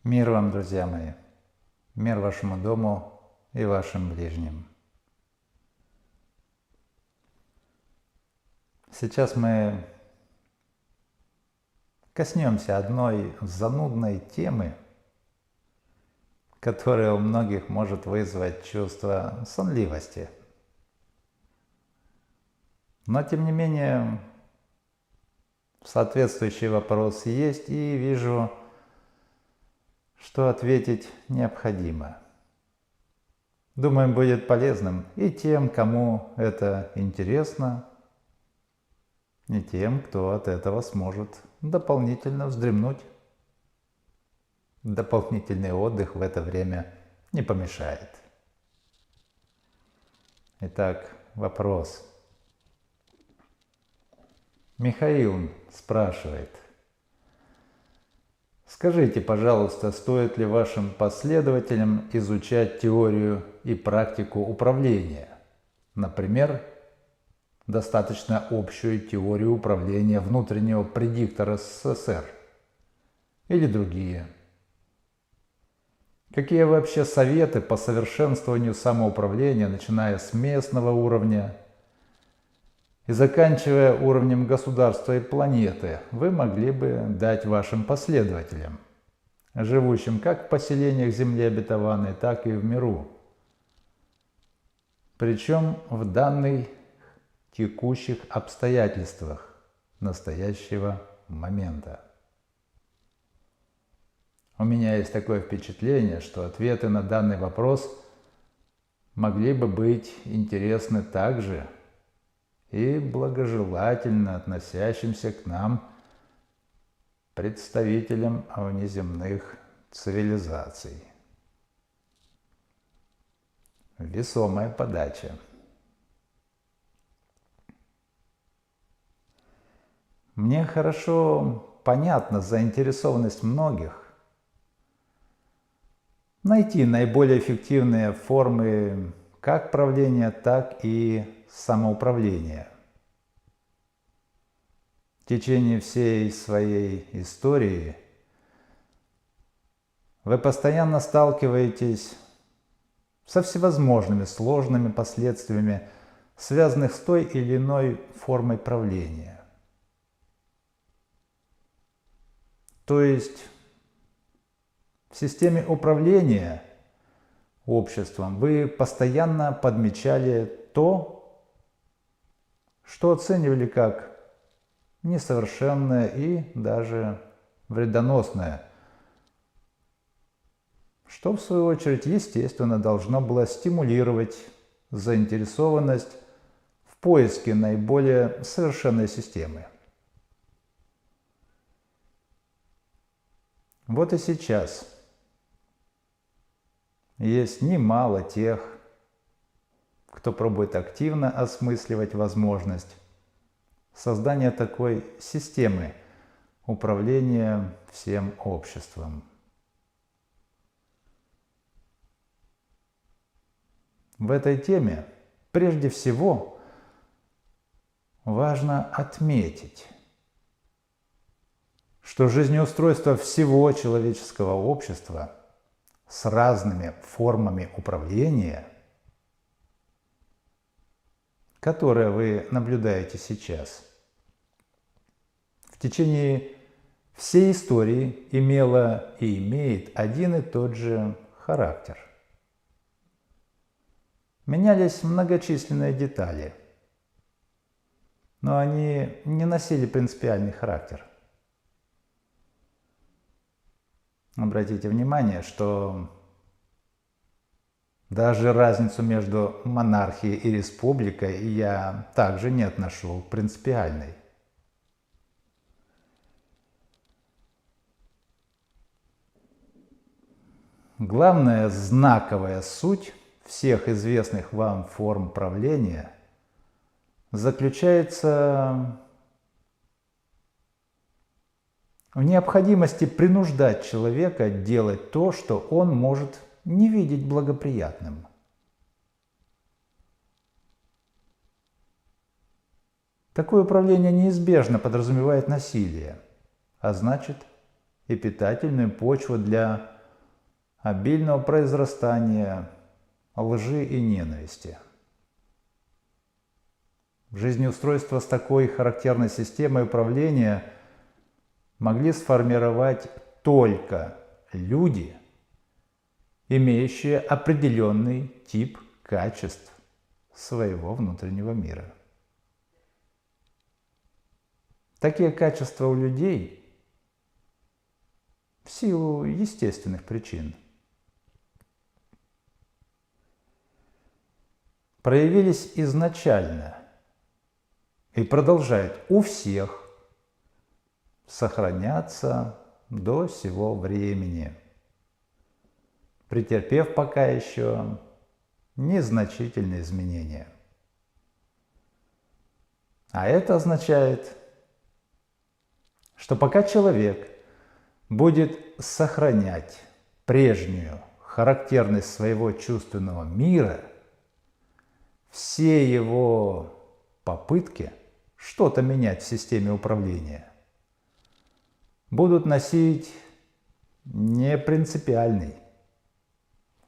Мир вам, друзья мои, мир вашему дому и вашим ближним. Сейчас мы коснемся одной занудной темы, которая у многих может вызвать чувство сонливости. Но, тем не менее, соответствующий вопрос есть, и вижу, что ответить необходимо. Думаю, будет полезным и тем, кому это интересно, и тем, кто от этого сможет дополнительно вздремнуть. Дополнительный отдых в это время не помешает. Итак, вопрос. Михаил спрашивает. Скажите, пожалуйста, стоит ли вашим последователям изучать теорию и практику управления? Например, достаточно общую теорию управления внутреннего предиктора СССР или другие. Какие вообще советы по совершенствованию самоуправления, начиная с местного уровня и заканчивая уровнем государства и планеты, вы могли бы дать вашим последователям, живущим как в поселениях Земли обетованной, так и в миру? Причем в данных текущих обстоятельствах настоящего момента. У меня есть такое впечатление, что ответы на данный вопрос могли бы быть интересны также и благожелательно относящимся к нам представителям внеземных цивилизаций. Весомая подача. Мне хорошо понятна заинтересованность многих найти наиболее эффективные формы как правления, так и самоуправления. В течение всей своей истории вы постоянно сталкиваетесь со всевозможными сложными последствиями, связанных с той или иной формой правления. То есть в системе управления обществом вы постоянно подмечали то, что оценивали как несовершенное и даже вредоносное, что в свою очередь, естественно, должно было стимулировать заинтересованность в поиске наиболее совершенной системы. Вот и сейчас есть немало тех, кто пробует активно осмысливать возможность создания такой системы управления всем обществом. В этой теме прежде всего важно отметить, что жизнеустройство всего человеческого общества с разными формами управления, которые вы наблюдаете сейчас, в течение всей истории имело и имеет один и тот же характер. Менялись многочисленные детали, но они не носили принципиальный характер. Обратите внимание, что даже разницу между монархией и республикой я также не отношу к принципиальной. Главная знаковая суть всех известных вам форм правления заключается в необходимости принуждать человека делать то, что он может не видеть благоприятным. Такое управление неизбежно подразумевает насилие, а значит и питательную почву для обильного произрастания лжи и ненависти. Жизнеустройство с такой характерной системой управления могли сформировать только люди, имеющие определенный тип качеств своего внутреннего мира. Такие качества у людей в силу естественных причин проявились изначально и продолжают у всех сохраняться до сего времени, претерпев пока еще незначительные изменения. А это означает, что пока человек будет сохранять прежнюю характерность своего чувственного мира, все его попытки что-то менять в системе управления будут носить не принципиальный,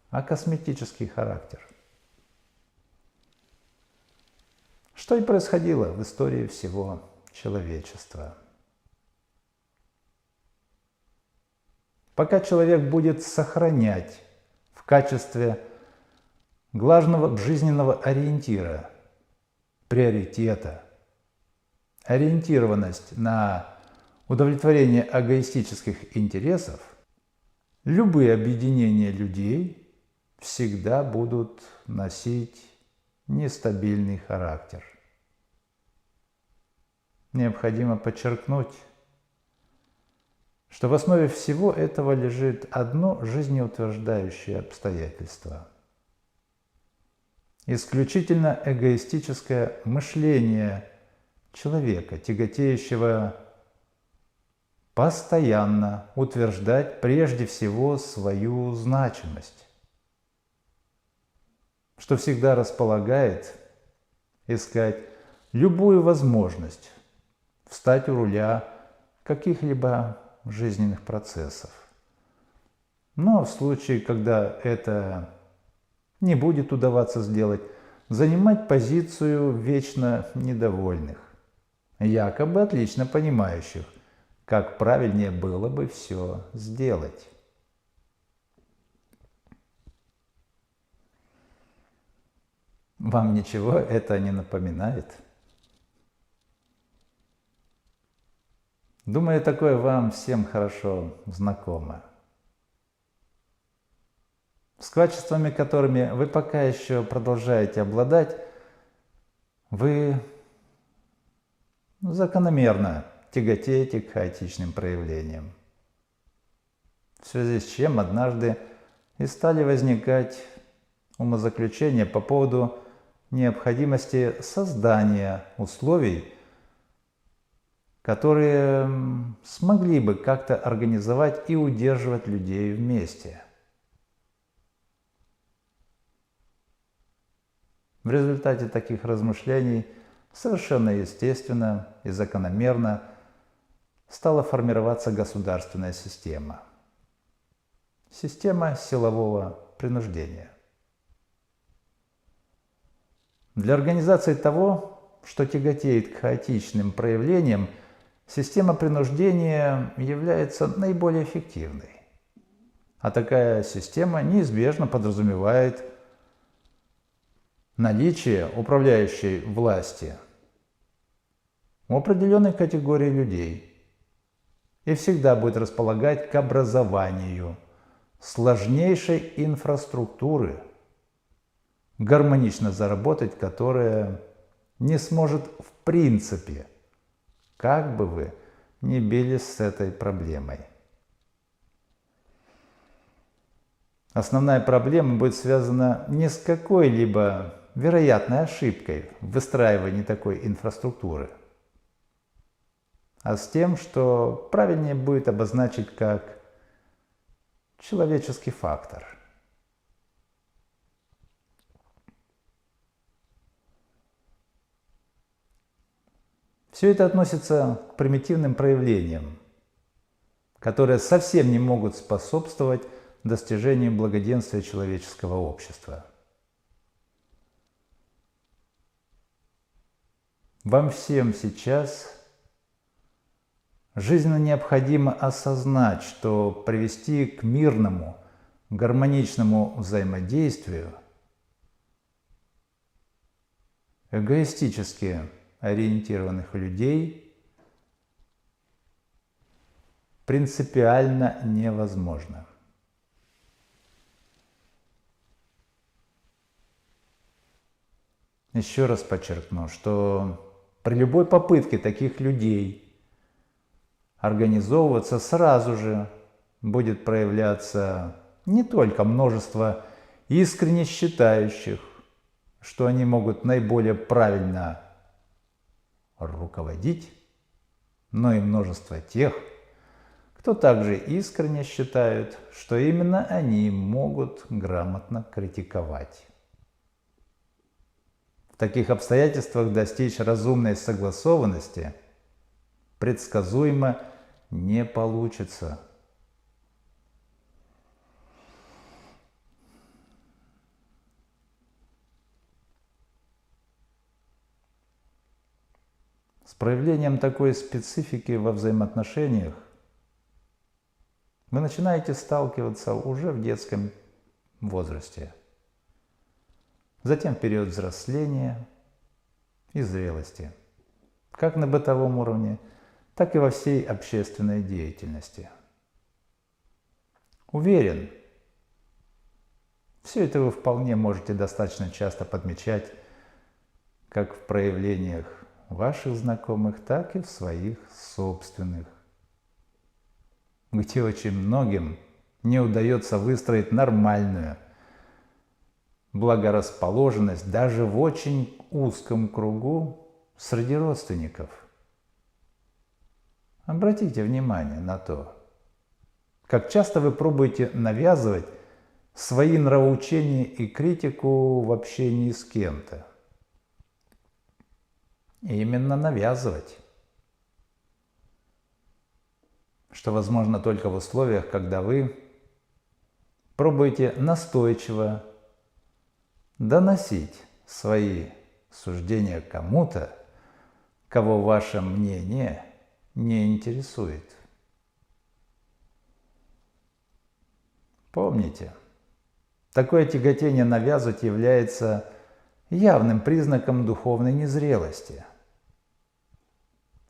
а косметический характер. Что и происходило в истории всего человечества. Пока человек будет сохранять в качестве главного жизненного ориентира, приоритета, ориентированность на удовлетворение эгоистических интересов, любые объединения людей всегда будут носить нестабильный характер. Необходимо подчеркнуть, что в основе всего этого лежит одно жизнеутверждающее обстоятельство. Исключительно эгоистическое мышление человека, тяготеющего постоянно утверждать прежде всего свою значимость, что всегда располагает искать любую возможность встать у руля каких-либо жизненных процессов. Но в случае, когда это не будет удаваться сделать, занимать позицию вечно недовольных, якобы отлично понимающих, как правильнее было бы все сделать. Вам ничего это не напоминает? Думаю, такое вам всем хорошо знакомо. С качествами, которыми вы пока еще продолжаете обладать, вы закономерно тяготеете к хаотичным проявлениям, в связи с чем однажды и стали возникать умозаключения по поводу необходимости создания условий, которые смогли бы как-то организовать и удерживать людей вместе. В результате таких размышлений совершенно естественно и закономерно стала формироваться государственная система. Система силового принуждения. Для организации того, что тяготеет к хаотичным проявлениям, система принуждения является наиболее эффективной. А такая система неизбежно подразумевает наличие управляющей власти у определенной категории людей и всегда будет располагать к образованию сложнейшей инфраструктуры, гармонично заработать которая не сможет в принципе, как бы вы ни бились с этой проблемой. Основная проблема будет связана не с какой-либо вероятной ошибкой в выстраивании такой инфраструктуры, а с тем, что правильнее будет обозначить как человеческий фактор. Все это относится к примитивным проявлениям, которые совсем не могут способствовать достижению благоденствия человеческого общества. Вам всем сейчас жизненно необходимо осознать, что привести к мирному, гармоничному взаимодействию эгоистически ориентированных людей принципиально невозможно. Еще раз подчеркну, что при любой попытке таких людей организовываться сразу же будет проявляться не только множество искренне считающих, что они могут наиболее правильно руководить, но и множество тех, кто также искренне считают, что именно они могут грамотно критиковать. В таких обстоятельствах достичь разумной согласованности предсказуемо не получится. С проявлением такой специфики во взаимоотношениях вы начинаете сталкиваться уже в детском возрасте, затем в период взросления и зрелости, как на бытовом уровне, так и во всей общественной деятельности. Уверен, все это вы вполне можете достаточно часто подмечать как в проявлениях ваших знакомых, так и в своих собственных, где очень многим не удается выстроить нормальную благорасположенность даже в очень узком кругу среди родственников. Обратите внимание на то, как часто вы пробуете навязывать свои нравоучения и критику в общении с кем-то. И именно навязывать, что возможно только в условиях, когда вы пробуете настойчиво доносить свои суждения кому-то, кого ваше мнение не интересует. Помните, такое тяготение навязывать является явным признаком духовной незрелости,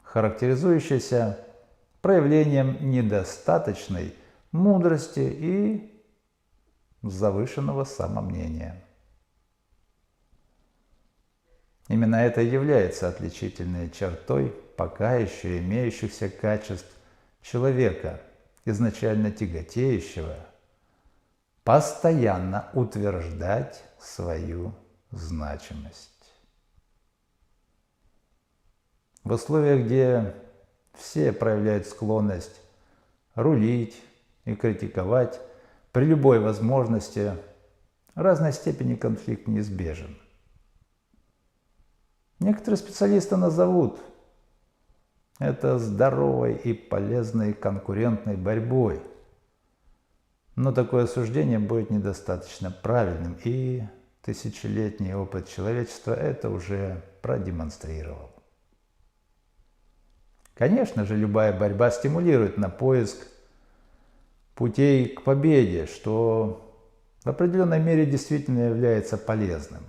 характеризующейся проявлением недостаточной мудрости и завышенного самомнения. Именно это и является отличительной чертой пока еще имеющихся качеств человека, изначально тяготеющего, постоянно утверждать свою значимость. В условиях, где все проявляют склонность рулить и критиковать, при любой возможности разной степени конфликт неизбежен. Некоторые специалисты назовут это здоровой и полезной конкурентной борьбой, но такое суждение будет недостаточно правильным, и тысячелетний опыт человечества это уже продемонстрировал. Конечно же, любая борьба стимулирует на поиск путей к победе, что в определенной мере действительно является полезным.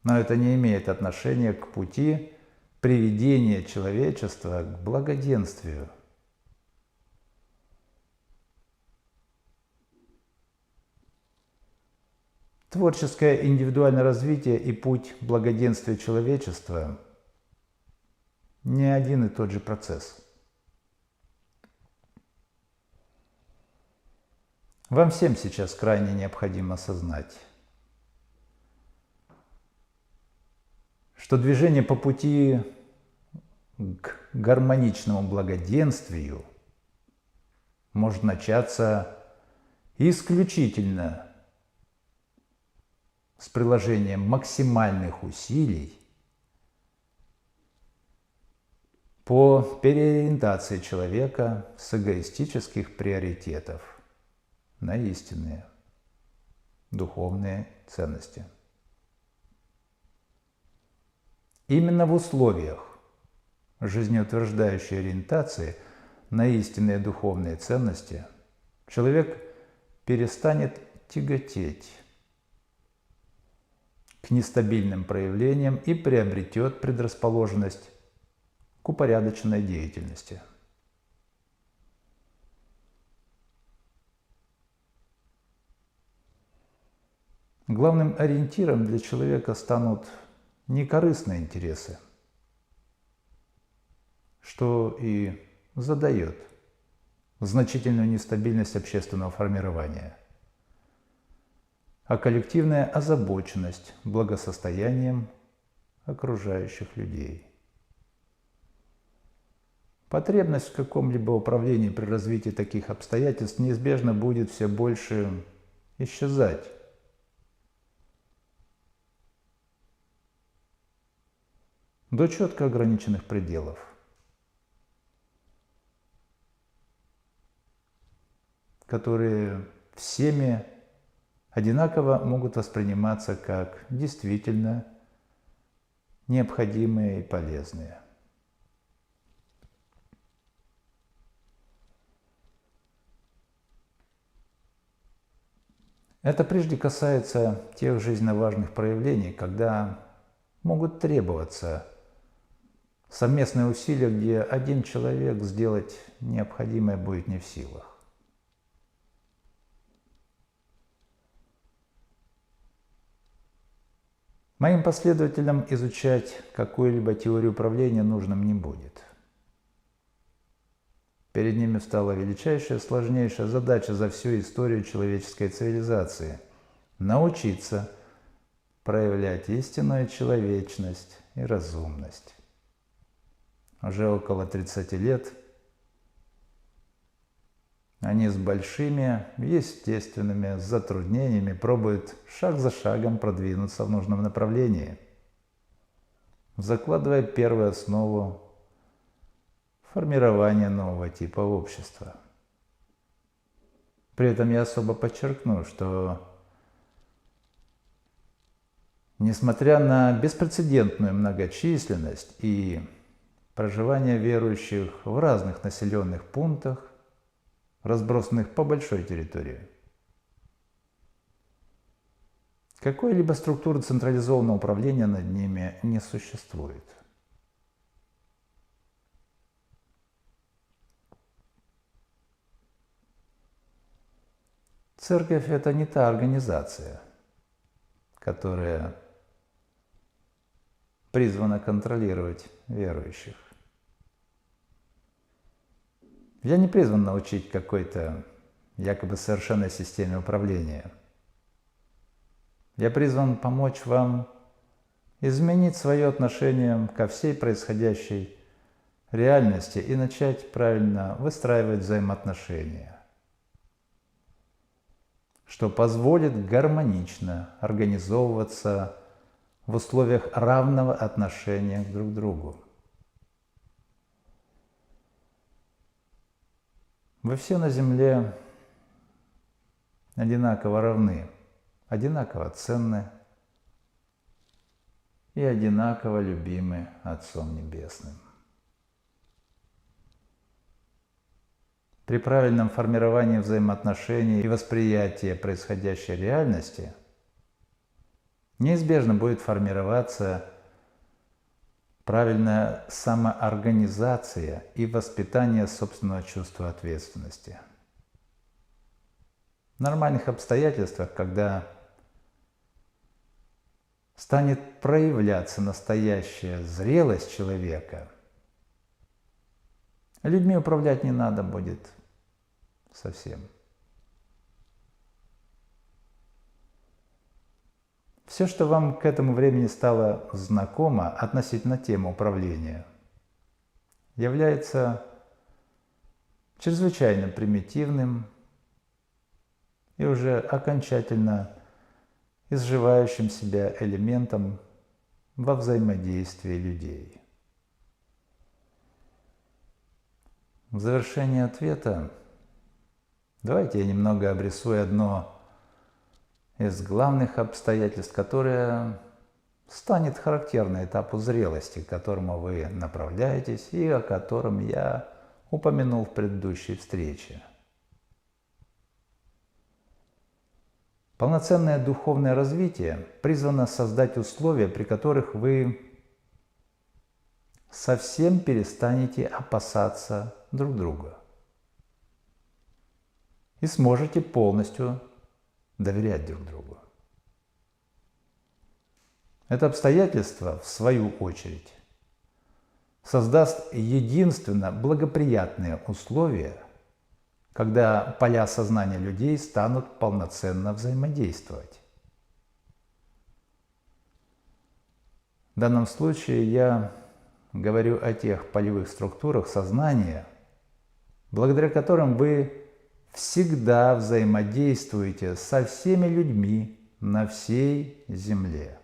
Но это не имеет отношения к пути приведения человечества к благоденствию. Творческое индивидуальное развитие и путь благоденствия человечества не один и тот же процесс. Вам всем сейчас крайне необходимо осознать, что движение по пути к гармоничному благоденствию может начаться исключительно с приложением максимальных усилий по переориентации человека с эгоистических приоритетов на истинные духовные ценности. Именно в условиях жизнеутверждающей ориентации на истинные духовные ценности человек перестанет тяготеть к нестабильным проявлениям и приобретет предрасположенность к упорядоченной деятельности. Главным ориентиром для человека станут не корыстные интересы, что и задает значительную нестабильность общественного формирования, а коллективная озабоченность благосостоянием окружающих людей. Потребность в каком-либо управлении при развитии таких обстоятельств неизбежно будет все больше исчезать. До четко ограниченных пределов, которые всеми одинаково могут восприниматься как действительно необходимые и полезные. Это прежде касается тех жизненно важных проявлений, когда могут требоваться совместные усилия, где один человек сделать необходимое будет не в силах. Моим последователям изучать какую-либо теорию управления нужным не будет. Перед ними встала величайшая, сложнейшая задача за всю историю человеческой цивилизации – научиться проявлять истинную человечность и разумность. Уже около 30 лет они с большими естественными затруднениями пробуют шаг за шагом продвинуться в нужном направлении, закладывая первую основу формирования нового типа общества. При этом я особо подчеркну, что несмотря на беспрецедентную многочисленность и проживание верующих в разных населенных пунктах, разбросанных по большой территории, какой-либо структуры централизованного управления над ними не существует. Церковь – это не та организация, которая призвана контролировать верующих. Я не призван научить какой-то якобы совершенной системе управления. Я призван помочь вам изменить свое отношение ко всей происходящей реальности и начать правильно выстраивать взаимоотношения, что позволит гармонично организовываться в условиях равного отношения друг к другу. Вы все на земле одинаково равны, одинаково ценны и одинаково любимы Отцом Небесным. При правильном формировании взаимоотношений и восприятии происходящей реальности неизбежно будет формироваться правильная самоорганизация и воспитание собственного чувства ответственности. В нормальных обстоятельствах, когда станет проявляться настоящая зрелость человека, людьми управлять не надо будет совсем. Все, что вам к этому времени стало знакомо относительно темы управления, является чрезвычайно примитивным и уже окончательно изживающим себя элементом во взаимодействии людей. В завершение ответа давайте я немного обрисую одно из главных обстоятельств, которое станет характерным этапу зрелости, к которому вы направляетесь и о котором я упомянул в предыдущей встрече. Полноценное духовное развитие призвано создать условия, при которых вы совсем перестанете опасаться друг друга и сможете полностью доверять друг другу. Это обстоятельство, в свою очередь, создаст единственно благоприятные условия, когда поля сознания людей станут полноценно взаимодействовать. В данном случае я говорю о тех полевых структурах сознания, благодаря которым вы всегда взаимодействуете со всеми людьми на всей Земле.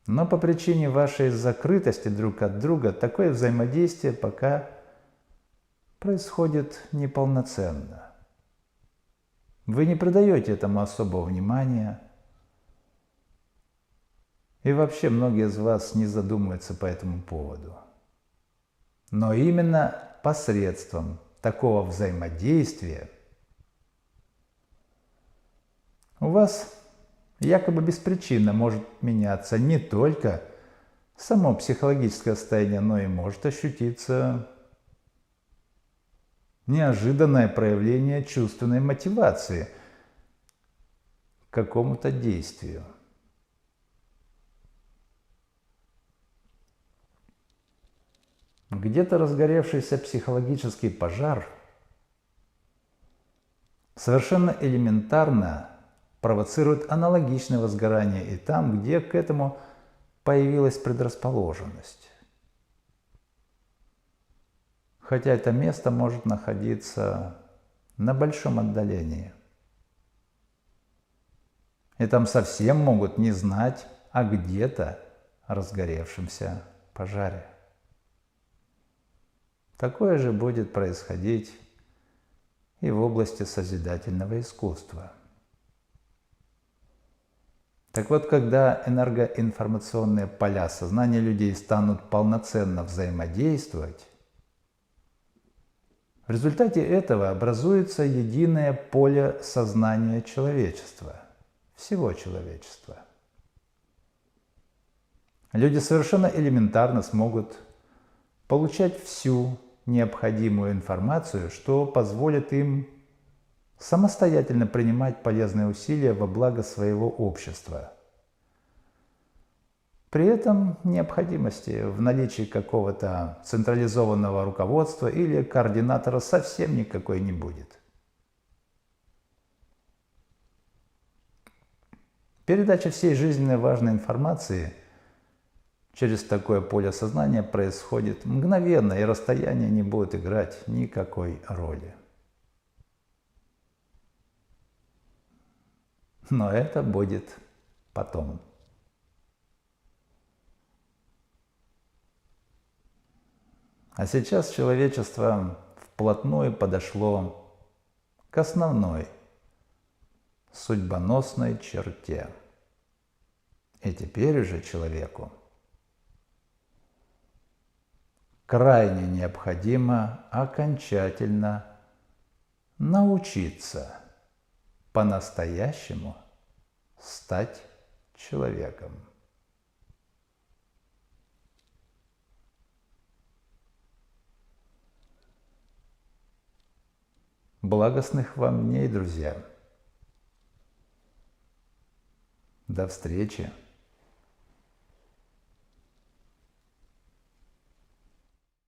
Но по причине вашей закрытости друг от друга такое взаимодействие пока происходит неполноценно. Вы не придаете этому особого внимания, и вообще многие из вас не задумываются по этому поводу. Но именно посредством такого взаимодействия у вас якобы беспричинно может меняться не только само психологическое состояние, но и может ощутиться неожиданное проявление чувственной мотивации к какому-то действию. Где-то разгоревшийся психологический пожар совершенно элементарно провоцирует аналогичное возгорание и там, где к этому появилась предрасположенность. Хотя это место может находиться на большом отдалении. И там совсем могут не знать о где-то разгоревшемся пожаре. Такое же будет происходить и в области созидательного искусства. Так вот, когда энергоинформационные поля сознания людей станут полноценно взаимодействовать, в результате этого образуется единое поле сознания человечества, всего человечества. Люди совершенно элементарно смогут получать всю необходимую информацию, что позволит им самостоятельно принимать полезные усилия во благо своего общества. При этом необходимости в наличии какого-то централизованного руководства или координатора совсем никакой не будет. Передача всей жизненно важной информации через такое поле сознания происходит мгновенно, и расстояние не будет играть никакой роли. Но это будет потом. А сейчас человечество вплотную подошло к основной судьбоносной черте. И теперь уже человеку крайне необходимо окончательно научиться по-настоящему стать человеком. Благостных вам дней, друзья! До встречи!